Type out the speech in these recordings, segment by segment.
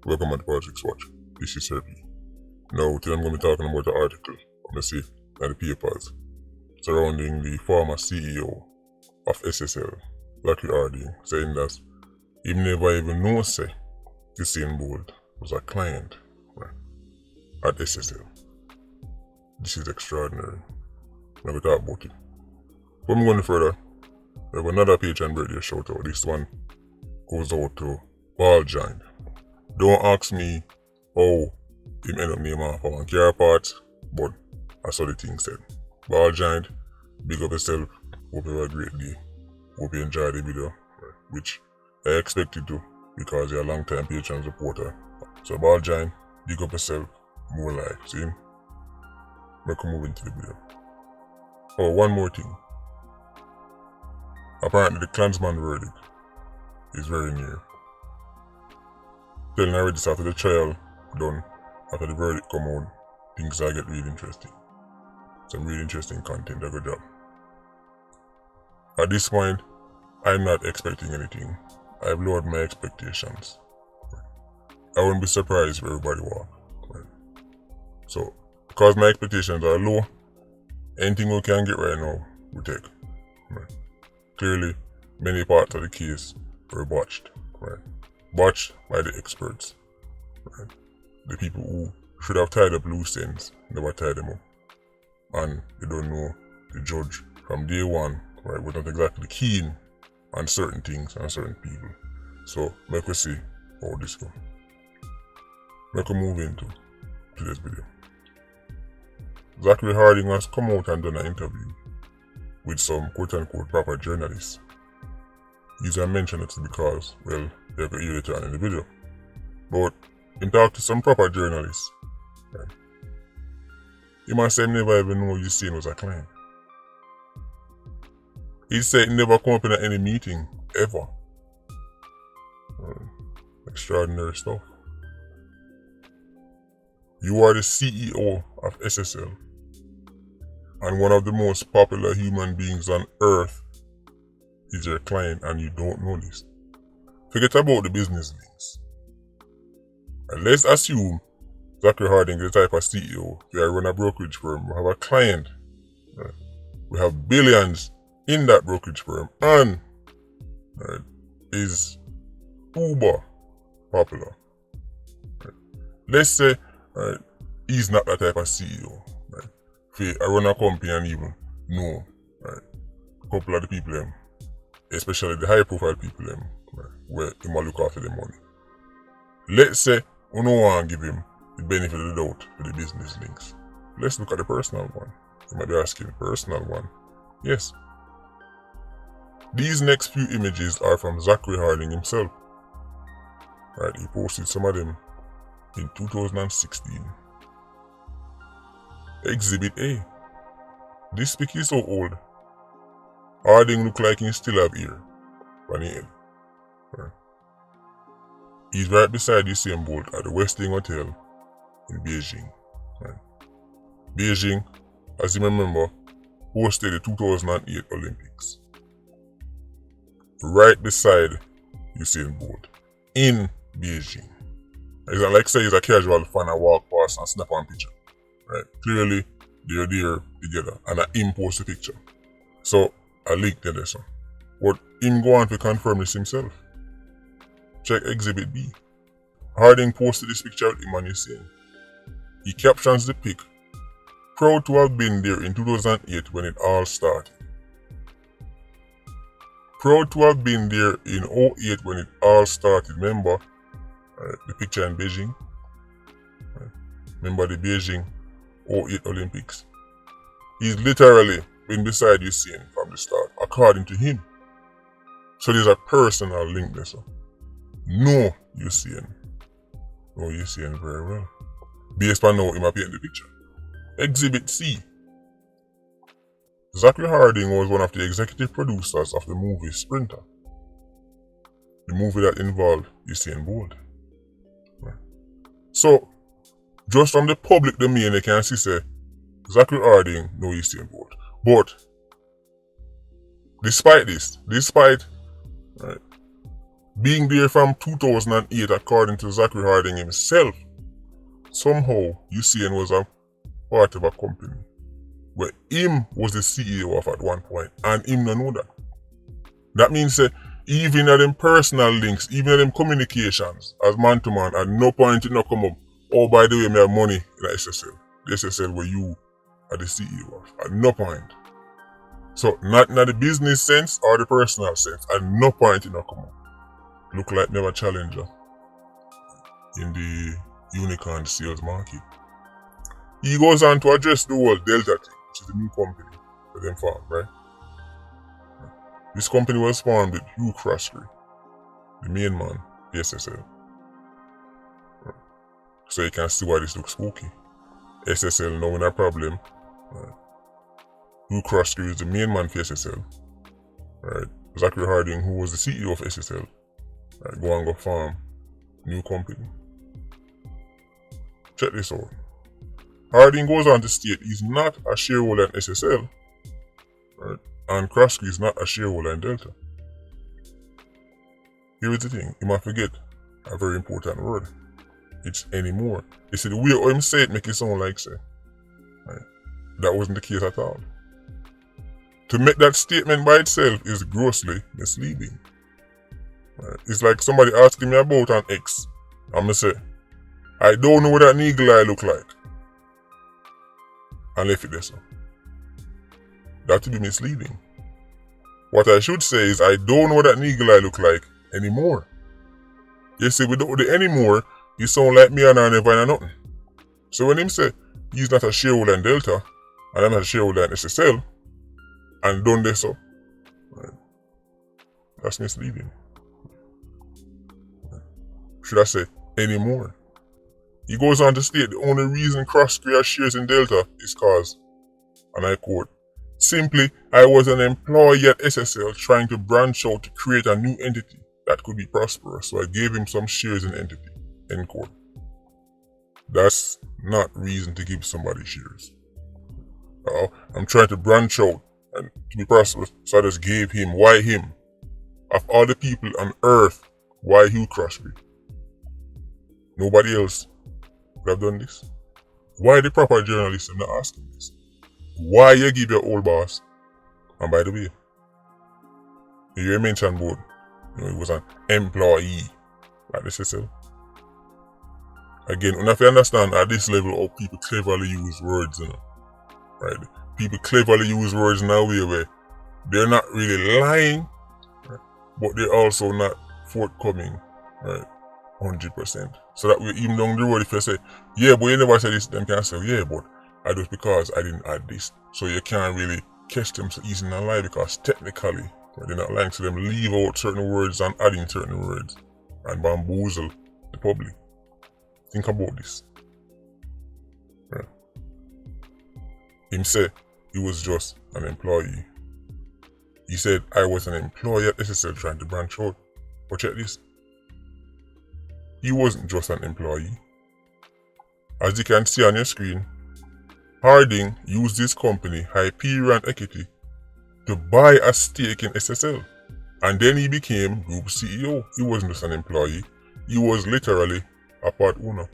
Welcome to Politricks Watch. This is Zachary. Now, today I'm going to be talking about an article I'm going to see in the papers surrounding the former CEO of SSL, Zachary Harding, saying that he never even knew say Usain Bolt was a client at SSL. This is extraordinary. I'm going to talk about it. Before we go further, we have another Patreon birthday shout out. This one goes out to Ball Giant. Don't ask me how him end up naming off one car part, but I saw the thing said. Ball Giant, big up yourself. Hope you have a great day. Hope you enjoy the video, which I expected to because you're a long time Patreon supporter. So Ball Giant, big up yourself. More life. See? Let's move into the video. Oh, one more thing. Apparently the Klansman verdict is very near. Telling already this after the trial done, after the verdict come out, things are get really interesting. Some really interesting content I go drop. At this point, I'm not expecting anything. I've lowered my expectations. I wouldn't be surprised if everybody walk. So, because my expectations are low, anything we can get right now, we take. Clearly, many parts of the case were botched. Botched by the experts. The people who should have tied up loose ends never tied them up. And they don't know the judge from day one, was not exactly keen on certain things and certain people. So, make we see how this goes. Make we move into today's video. Zachary Harding has come out and done an interview with some quote-unquote proper journalists. These are mentioned it because, well, they have hear later on in the video. But, he talked to some proper journalists. He must say he never even know Usain was a client. He said he never come up in any meeting, ever. Extraordinary stuff. You are the CEO of SSL, and one of the most popular human beings on earth is your client, and you don't know this. Forget about the business links. And let's assume Zachary Harding is the type of CEO who run a brokerage firm, we have a client. We have billions in that brokerage firm, and is uber popular. Let's say he's not that type of CEO. If I run a company and even know a couple of the people, especially the high profile people, where he might look after the money. Let's say we don't want to give him the benefit of the doubt for the business links. Let's look at the personal one. You might be asking, personal one? Yes. These next few images are from Zachary Harding himself. He posted some of them in 2016. Exhibit A. This pic is so old. Harding look like he still have ear on his head. He's right beside Usain Bolt at the Westin Hotel in Beijing. Beijing, as you remember, hosted the 2008 Olympics. Right beside Usain Bolt in Beijing. It's not like say he's a casual fan and walk past and snap on picture. Clearly, they're there together and I post the picture. So, I leaked it there. But him go on to confirm this himself. Check Exhibit B. Harding posted this picture of him and Usain. He captions the pic, proud to have been there in 2008 when it all started. Proud to have been there in 2008 when it all started. Remember the picture in Beijing? Remember the Beijing 2008 Olympics? He's literally been beside Usain from the start, according to him. So there's a personal link there. No Usain. No Usain very well. Based on how he might paint the picture. Exhibit C. Zachary Harding was one of the executive producers of the movie Sprinter. The movie that involved Usain Bolt. So, just from the public domain, they can see say Zachary Harding no Usain Bolt. But despite this, being there from 2008 according to Zachary Harding himself. Somehow Usain was a part of a company where him was the CEO of at one point and him no know that. That means that even at them personal links, even at them communications as man to man, at no point it not come up, oh by the way, me have money in the SSL. The SSL where you are the CEO of. At no point. So not in the business sense or the personal sense, at no point it not come up. Look like me have a challenger in the unicorn sales market. He goes on to address the whole DeltaCap, which is the new company that them formed, right? This company was formed with Hugh Croskery, the main man, the SSL. So you can see why this looks spooky. SSL knowing a problem. Right. Hugh Croskery is the main man for SSL. Right. Zachary Harding, who was the CEO of SSL, right, go and go form new company. Check this out. Harding goes on to state he's not a shareholder in SSL, right, and Croskery is not a shareholder in Delta. Here is the thing, you might forget a very important word. It's anymore. You see, the way him say it make it sound like say, right, that wasn't the case at all. To make that statement by itself is grossly misleading. Right. It's like somebody asking me about an ex. I'm gonna say, I don't know what that eagle eye look like. And left it there so. That would be misleading. What I should say is I don't know what that eagle eye look like anymore. You see, without the anymore, you sound like me and I never know nothing. So when him say he's not a shareholder in Delta, and I'm not a shareholder in SSL, and done this so, right, that's misleading. Should I say anymore? He goes on to state the only reason Croskery has shares in Delta is cause, and I quote, simply, I was an employee at SSL trying to branch out to create a new entity that could be prosperous, so I gave him some shares in the entity, end quote. That's not reason to give somebody shares. I'm trying to branch out and to be prosperous, so I just gave him. Why him? Of all the people on earth, why Hugh Croskery? Nobody else could have done this. Why the proper journalists are not asking this? Why you give your old boss? And by the way, you mentioned about, he was an employee at the SSL. Again, if you understand at this level how people cleverly use words, right? People cleverly use words in a way where they're not really lying, right, but they're also not forthcoming, right? 100%. So that way, even down the road, if you say, yeah, but you never said this, them can say, yeah, but I do it because I didn't add this. So you can't really catch them so easy in a lie because technically, right, they're not lying to them, leave out certain words and adding certain words and bamboozle the public. Think about this. Right. Him said he was just an employee. He said I was an employee at SSL trying to branch out. But check this. He wasn't just an employee. As you can see on your screen, Harding used his company Hyperion Equity to buy a stake in SSL. And then he became group CEO. He wasn't just an employee. He was literally a part owner.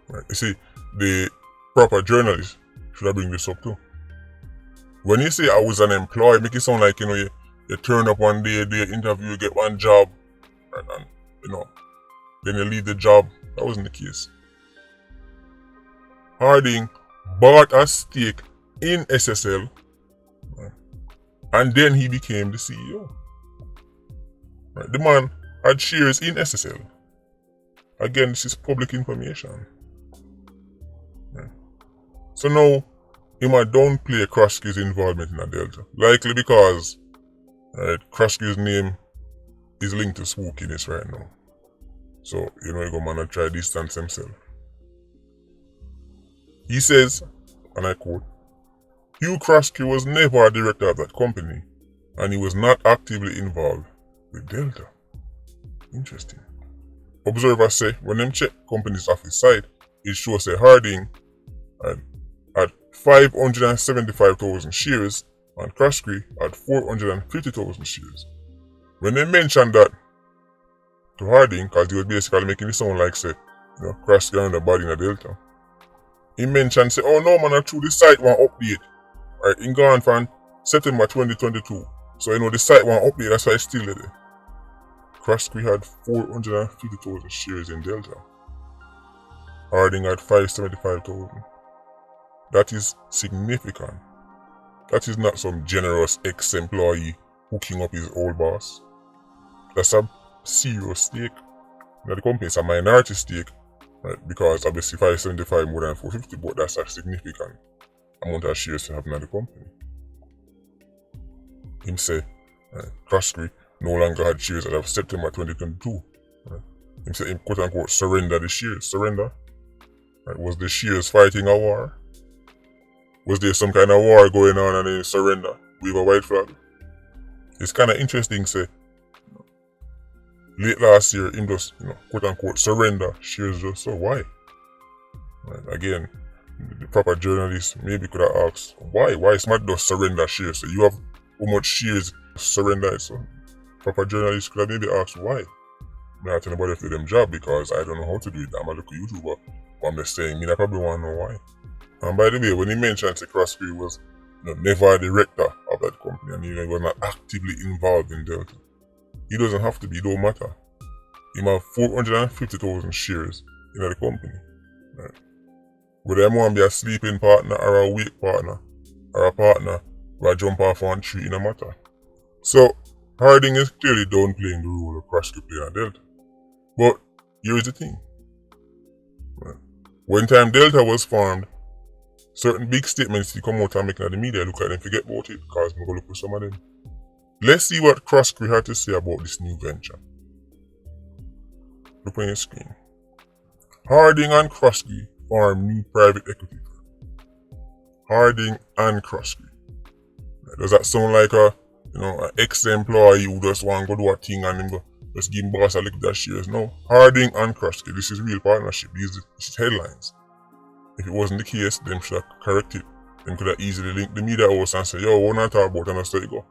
Right. You see, the proper journalist should I bring this up too. When you say I was an employee, make it sound like you turn up one day, do an interview, you get one job, and then you leave the job. That wasn't the case. Harding bought a stake in SSL, right, and then he became the CEO. Right. The man had shares in SSL. Again, this is public information. Right. So now, he might downplay Croskery's involvement in a Delta. Likely because, right, Croskery's name is linked to spookiness right now. So, he go man and try to distance himself. He says, and I quote, Hugh Croskery was never a director of that company, and he was not actively involved with Delta. Interesting. Observers say when them check company's office site, it shows that Harding had 575,000 shares and Croskery had 450,000 shares. When they mention that to Harding, because he was basically making it sound like, say, crash down the body in the Delta. He mentioned, say, oh no man, I threw the site one update. Right, in gone from September 2022. So, the site one update, that's why it's still there. Krusky had 450,000 shares in Delta. Harding had 575,000. That is significant. That is not some generous ex-employee hooking up his old boss. That's a serious stake. The company is a minority stake, right? Because obviously 575 more than 450, but that's a significant amount of shares to have in the company. Him say, Krusky no longer had shares as of September 2022. Right? Him say, him quote unquote surrender the shares. Surrender? Right? Was the shares fighting a war? Was there some kind of war going on and he surrender? Wave a white flag? It's kind of interesting, say, late last year, him just, quote unquote, surrender shares just so. Why? Right. Again, the proper journalist maybe could have asked, why? Why smart just surrender shares? So you have how much shares surrendered? So proper journalist could have maybe asked why. I'm not telling anybody to do them job because I don't know how to do it. I'm a local YouTuber. But I'm just saying, I probably want to know why. And by the way, when he mentioned that Krusky was never a director of that company and he was not actively involved in Delta, he doesn't have to be, it don't matter. He have 450,000 shares in the company. Right? Whether I want to be a sleeping partner or a wake partner or a partner who jump off one tree, it no matter. So, Harding is clearly downplaying the role of Krusky playing at Delta. But here's the thing. Right? When time Delta was formed, certain big statements they come out and make in the media, look at them, forget about it, because I'm going to look at some of them. Let's see what Krusky had to say about this new venture. Look on your screen. Harding and Krusky form new private equity firm. Harding and Krusky. Does that sound like an ex-employee who just want to go do a thing and him just give him boss a little bit of shares? No. Harding and Krusky, this is real partnership. These is headlines. If it wasn't the case, them should have corrected. Them could have easily linked the media house and say, yo, what not talk about and that's where you go.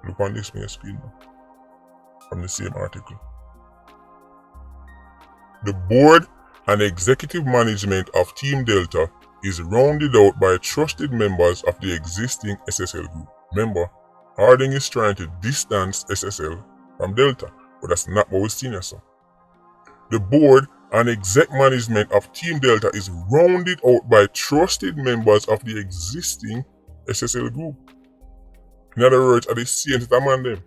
Look on this on your screen now. From the same article. The board and executive management of Team Delta is rounded out by trusted members of the existing SSL group. Remember, Harding is trying to distance SSL from Delta, but that's not what we're seeing here, sir. The board and exec management of Team Delta is rounded out by trusted members of the existing SSL group. In other words, are they seeing it among them?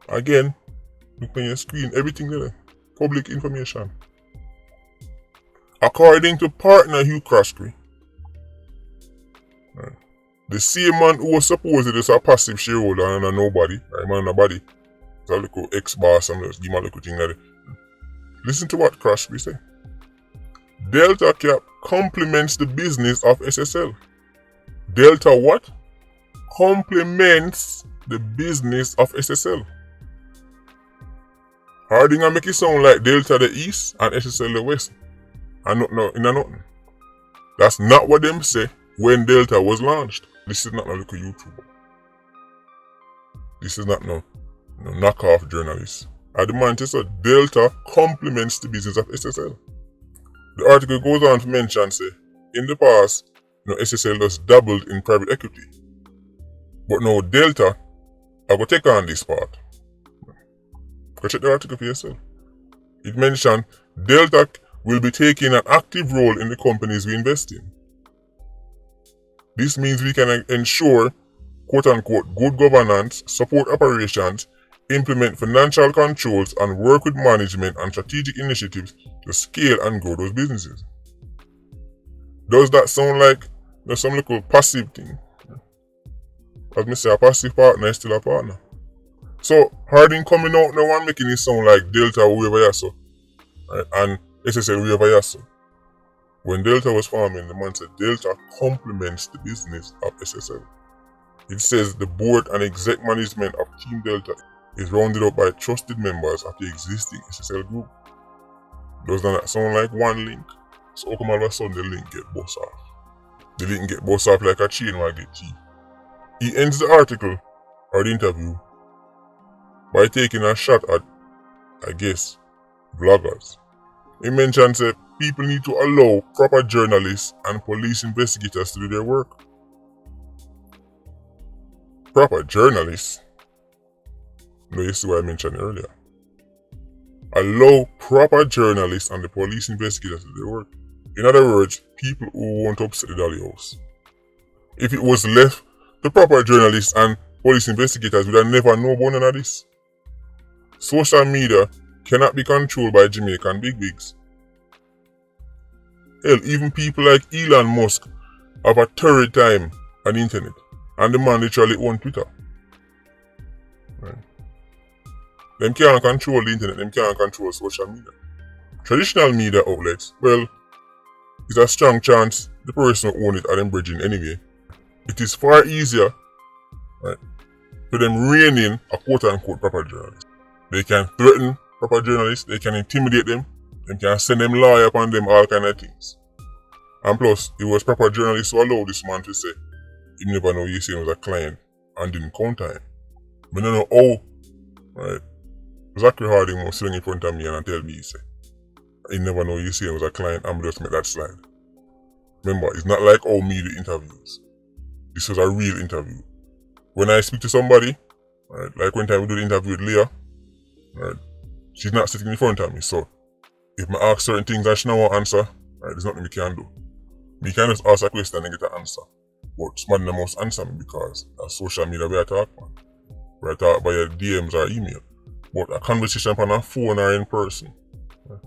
Again, look on your screen, everything there. Public information. According to partner Hugh Krusky, the same man who was supposedly a passive shareholder and a nobody, man nobody, it's a little ex-boss and just give him a little thing like that. Listen to what Krusky say. DeltaCap complements the business of SSL. Delta what? Complements the business of SSL. Harding make it sound like Delta the East and SSL the West. And nothing. That's not what them say when Delta was launched. This is not no little YouTuber. This is not no knockoff journalist. At the man says Delta complements the business of SSL. The article goes on to mention, say, in the past, SSL just dabbled in private equity. But now Delta are going to take on this part. Go check the article for yourself. It mentioned Delta will be taking an active role in the companies we invest in. This means we can ensure, quote-unquote, good governance, support operations, implement financial controls, and work with management and strategic initiatives to scale and grow those businesses. Does that sound like some little passive thing? As me say, a passive partner is still a partner. So, Harding coming out now and making it sound like Delta or whoever yasso, right? And SSL whoever yasso. When Delta was forming, the man said Delta complements the business of SSL. It says the board and exec management of Team Delta is rounded up by trusted members of the existing SSL group. Does that sound like one link? So how come all of a sudden the link get bust off? The link get bust off like a chain while get teeth. He ends the article or the interview by taking a shot at, I guess, bloggers. He mentioned that people need to allow proper journalists and police investigators to do their work. Proper journalists? No, you see what I mentioned earlier. Allow proper journalists and the police investigators to do their work. In other words, people who won't upset the Dolly House. If it was left, the proper journalists and police investigators would have never known about none of this. Social media cannot be controlled by Jamaican bigwigs. Hell, even people like Elon Musk have a terrible time on the internet, and the man literally owns Twitter. Right. Them can't control the internet, them can't control social media. Traditional media outlets, well, it's a strong chance the person who owns it are them bridging anyway. It is far easier, right, for them rein in a quote-unquote proper journalist. They can threaten proper journalists, they can intimidate them, they can send them lawyer upon them, all kind of things. And plus, it was proper journalists who allowed this man to say he never know Usain was a client and didn't counter him. I don't know how, right, Zachary Harding was sitting in front of me and tell me, he said, he never know Usain was a client and just make that slide. Remember, it's not like all media interviews. This was a real interview. When I speak to somebody, right, like when time we do the interview with Leah, right, she's not sitting in front of me, so if I ask certain things and she don't want to answer, right, there's nothing we can do. We can just ask a question and get an answer. But somebody must answer me because that's social media we are talking about. We are talking by your DMs or email. But a conversation on a phone or in person, right,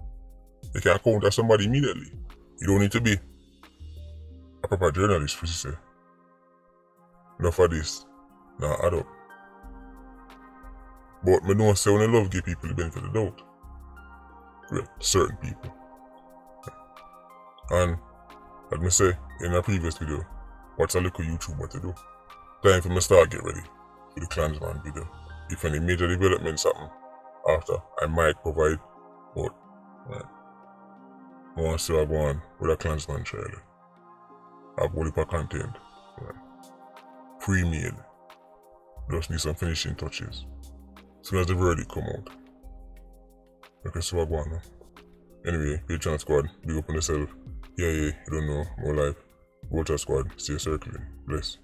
you can counter somebody immediately. You don't need to be a proper journalist for to say. Enough of this. Nah, add up. But me don't say when I love give people the benefit of the doubt. Well, certain people. And let me say in a previous video, what's a little YouTuber to do? Time for me start get ready for the Klansman video. If any major developments happen after, I might provide, but right, I want to see what I go on with a Klansman trailer. I have all the content. Right. Pre-made. Just need some finishing touches. As soon as the verdict come out. Okay, so what I go on now. Anyway, Patreon squad, big up on yourself. Yeah, you don't know, more life. Vulture squad, stay circling. Bless.